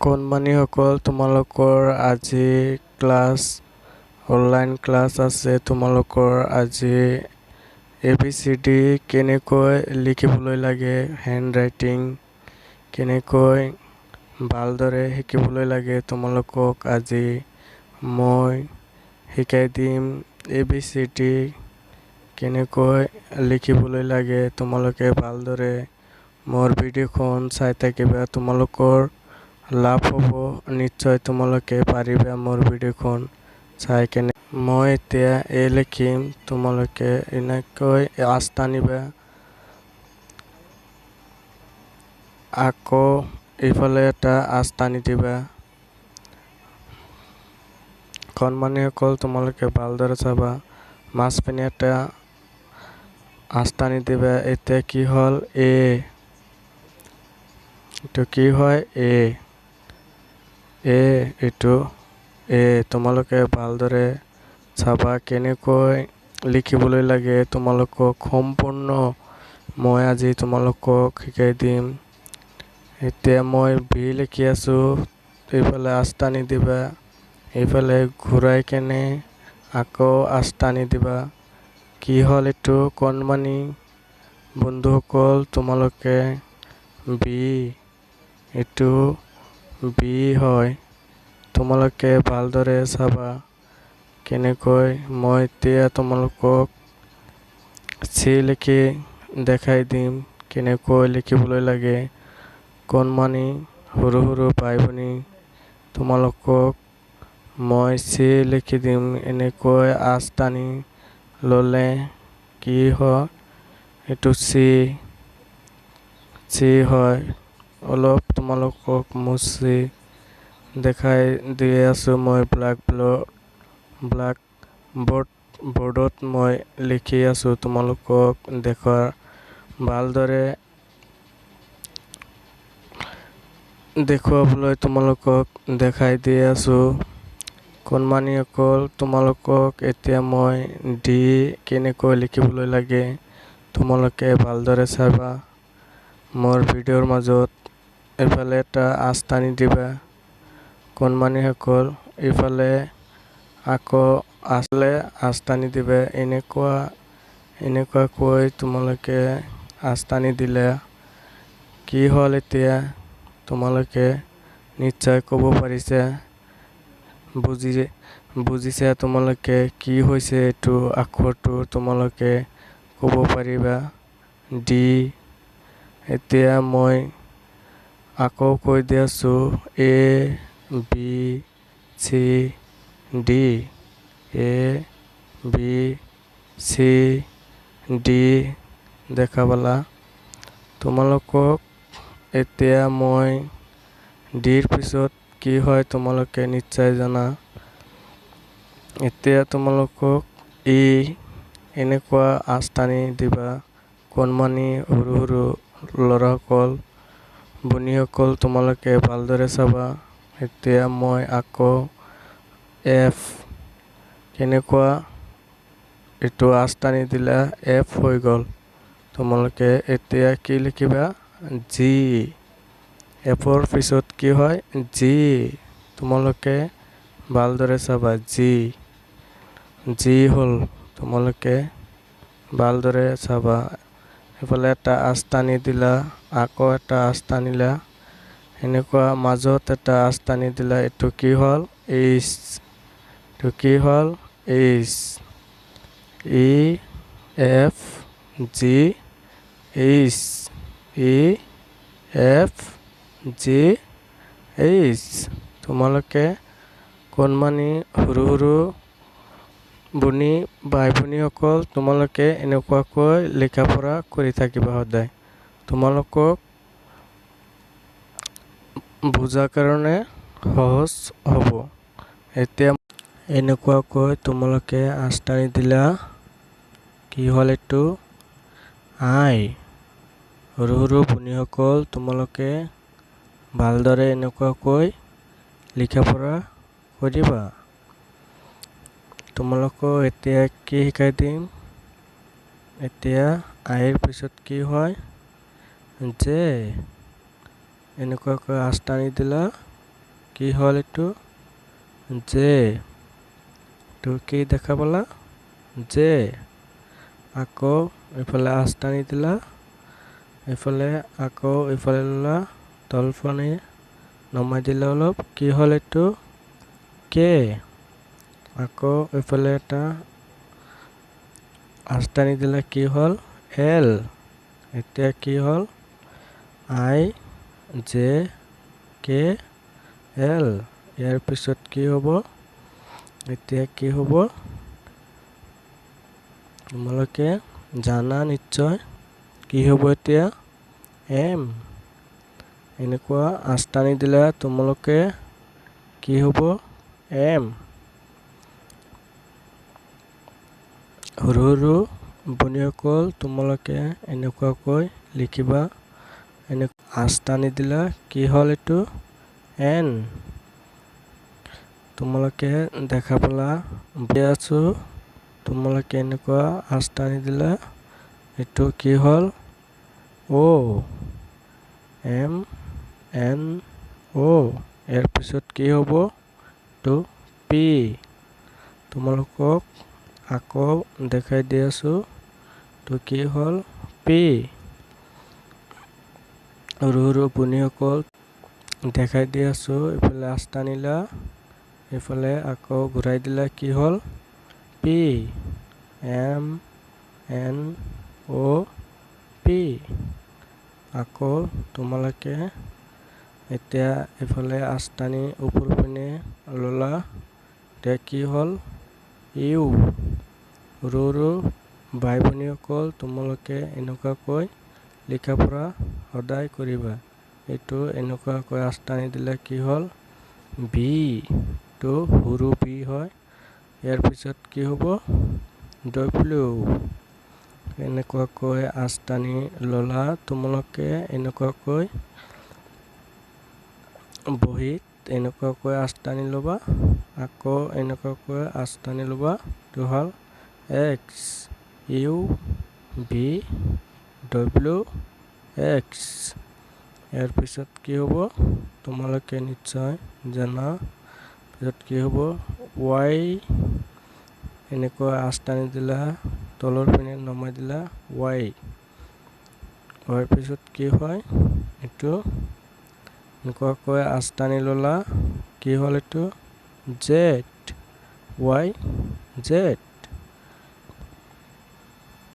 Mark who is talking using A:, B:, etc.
A: কণমানিসকল, তোমালোকৰ আজি online class আছে। তোমালোকৰ আজি ABCD কেনেকৈ লিখিবলৈ লাগে, হেণ্ডৰাইটিং কেনেকৈ ভালদৰে শিকিবলৈ লাগে, তোমালোকক আজি মই শিকাই দিম। ABCD কেনেকৈ লিখিবলৈ লাগে, তোমালোকে ভালদৰে মোৰ ভিডিঅ'খন চাই থাকিবা, তোমালোকৰ লাভ হ'ব নিশ্চয়। তোমালোকে পাৰিবা মোৰ ভিডিঅ'খন চাই কেনে। মই এতিয়া লিখিম, তোমালোকে এনেকৈ আঁচ টানিবা, আকৌ এইফালে এটা আঁচ টানি দিবা। কণমানিসকল, তোমালোকে ভালদৰে চাবা, মাজপিনে এটা আঁচ টানি দিবা। এতিয়া কি হ'ল এইটো কি হয় এইটো তোমালোকে ভালদৰে চাবা কেনেকৈ লিখিবলৈ লাগে, তোমালোকক সম্পূৰ্ণ মই আজি তোমালোকক শিকাই দিম। এতিয়া মই বি লিখি আছো, এইফালে আঁচ টানি দিবা, এইফালে ঘূৰাই কেনে আকৌ আঁচ টানি দিবা। কি হ'ল এইটো কণমানি বন্ধুসকল, তোমালোকে এইটো বি হয়। তোমালোকে ভালদৰে চাবা কেনেকৈ। মই এতিয়া তোমালোকক চি লিখি দেখাই দিম কেনেকৈ লিখিবলৈ লাগে। কণমানি সৰু সৰু ভাই ভনী, তোমালোকক মই চি লিখি দিম। এনেকৈ আঁচ টানি ল'লে কি হয়, এইটো চি হয়। অলপ তোমালোকক মুচি দেখাই দি আছো মই ব্লাক বৰ্ডত মই লিখি আছো, তোমালোকক ভালদৰে দেখুৱাবলৈ তোমালোকক দেখাই দি আছো। কণমানিসকল, তোমালোকক এতিয়া মই ডি কেনেকৈ লিখিবলৈ লাগে, তোমালোকে ভালদৰে চাবা মোৰ ভিডিঅ'ৰ মাজত। এইফালে এটা আঁচ টানি দিবা কণমানিসকল, এইফালে আকৌ আঁচ টানি দিবা। এনেকুৱাকৈ তোমালোকে আঁচ টানি দিলে কি হ'ল, এতিয়া তোমালোকে নিশ্চয় ক'ব পাৰিছা, বুজিছা তোমালোকে কি হৈছে এইটো আখৰটো, তোমালোকে ক'ব পাৰিবা ডি। এতিয়া মই আকৌ কৈ দি আছো ABCD দেখা পালা তোমালোকক। এতিয়া মই ডিৰ পিছত কি হয় তোমালোকে নিশ্চয় জানা। এতিয়া তোমালোকক এনেকুৱা আঁচ টানি দিবা। কণমানি সৰু সৰু ল'ৰাসকল, ভনীসকল, তোমালোকে ভালদৰে চাবা। এতিয়া মই আকৌ এফ কেনেকুৱা, এইটো আঁচ টানি দিলা এফ হৈ গ'ল। তোমালোকে এতিয়া কি লিখিবা, জি। এফৰ পিছত কি হয়, জি। তোমালোকে ভালদৰে চাবা, জি হ'ল। তোমালোকে ভালদৰে চাবা। এইফালে এটা আঁচ টানি দিলা, আকৌ এটা আঁচ টানিলা, এনেকুৱা মাজত এটা আঁচ টানি দিলা। এইটো কি হ'ল, এইচ। এইটো কি হ'ল, এইচ। EFG EFGH। তোমালোকে কণমানি সৰু সৰু ভনী ভাই ভনীসকল, তোমালোকে এনেকুৱাকৈ লিখা পঢ়া কৰি থাকিবা সদায়, তোমালোকক বুজাৰ কাৰণে সহজ হ'ব। এতিয়া এনেকুৱাকৈ তোমালোকে আঁচ টানি দিলা, কি হ'ল এইটো আই। সৰু সৰু ভনীসকল, তোমালোকে ভালদৰে এনেকুৱাকৈ লিখা পঢ়া কৰিবা। তোমালোকক এতিয়া কি শিকাই দিম, এতিয়া আইৰ পিছত কি হয়, যে এনেকুৱাকৈ আঁচ টানি দিলা, কি হ'ল এইটো জে তো কি দেখা পালা জে আকৌ এইফালে আঁচ টানি দিলা এইফালে আকৌ এইফালে ল'লা তলফানে নমাই দিলে অলপ কি হ'ল এইটো কে আকৌ এইফালে এটা আঁচ টানি দিলে কি হ'ল এল এতিয়া কি হ'ল আই জে কে এল ইয়াৰ পিছত কি হ'ব এতিয়া কি হ'ব তোমালোকে জানা নিশ্চয় কি হ'ব এতিয়া এম এনেকুৱা আঁচ টানি দিলে তোমালোকে কি হ'ব এম সৰু সৰু বন্ধুসকল তোমালোকে এনেকুৱাকৈ লিখিবা আঁচ টানি দিলা কি হ'ল এইটো এন তোমালোকে দেখা পালা আছো তোমালোকে এনেকুৱা আঁচ টানি দিলা এইটো কি হ'ল অ' এম এন অ' ইয়াৰ পিছত কি হ'ব এইটো পি তোমালোকক আকৌ দেখাই দি আছো তো কি হ'ল পি সৰু সৰু বন্ধুসকল দেখাই দি আছো এইফালে আঁচ টানিলা এইফালে আকৌ ঘূৰাই দিলা কি হ'ল P M N O' P আকৌ তোমালোকে এতিয়া এইফালে আঁচ টানি ওপৰ পিনে ল'লা এতিয়া কি হ'ল ইউ সৰু সৰু ভাই ভনীসকল তোমালোকে এনেকুৱাকৈ লিখা পঢ়া সদায় কৰিবা এইটো এনেকুৱাকৈ আঁচ টানি দিলে কি হ'ল বি টো সৰু বি হয় ইয়াৰ পিছত কি হ'ব ডব্লিউ এনেকুৱাকৈ আঁচ টানি ল'লা তোমালোকে এনেকুৱাকৈ বহীত এনেকুৱাকৈ আঁচ টানি ল'বা আকৌ এনেকুৱাকৈ আঁচ টানি ল'বা এইটো হ'ল X U V W X ইয়াৰ পিছত কি হ'ব তোমালোকে নিশ্চয় জানা পিছত কি হ'ব ৱাই এনেকুৱা আঁচ টানি দিলা তলৰ পিনে নমাই দিলা ৱাই হোৱাৰ পিছত কি হয় এইটো এনেকুৱাকৈ আঁচ টানি ল'লা কি হ'ল এইটো জেড ৱাই জেড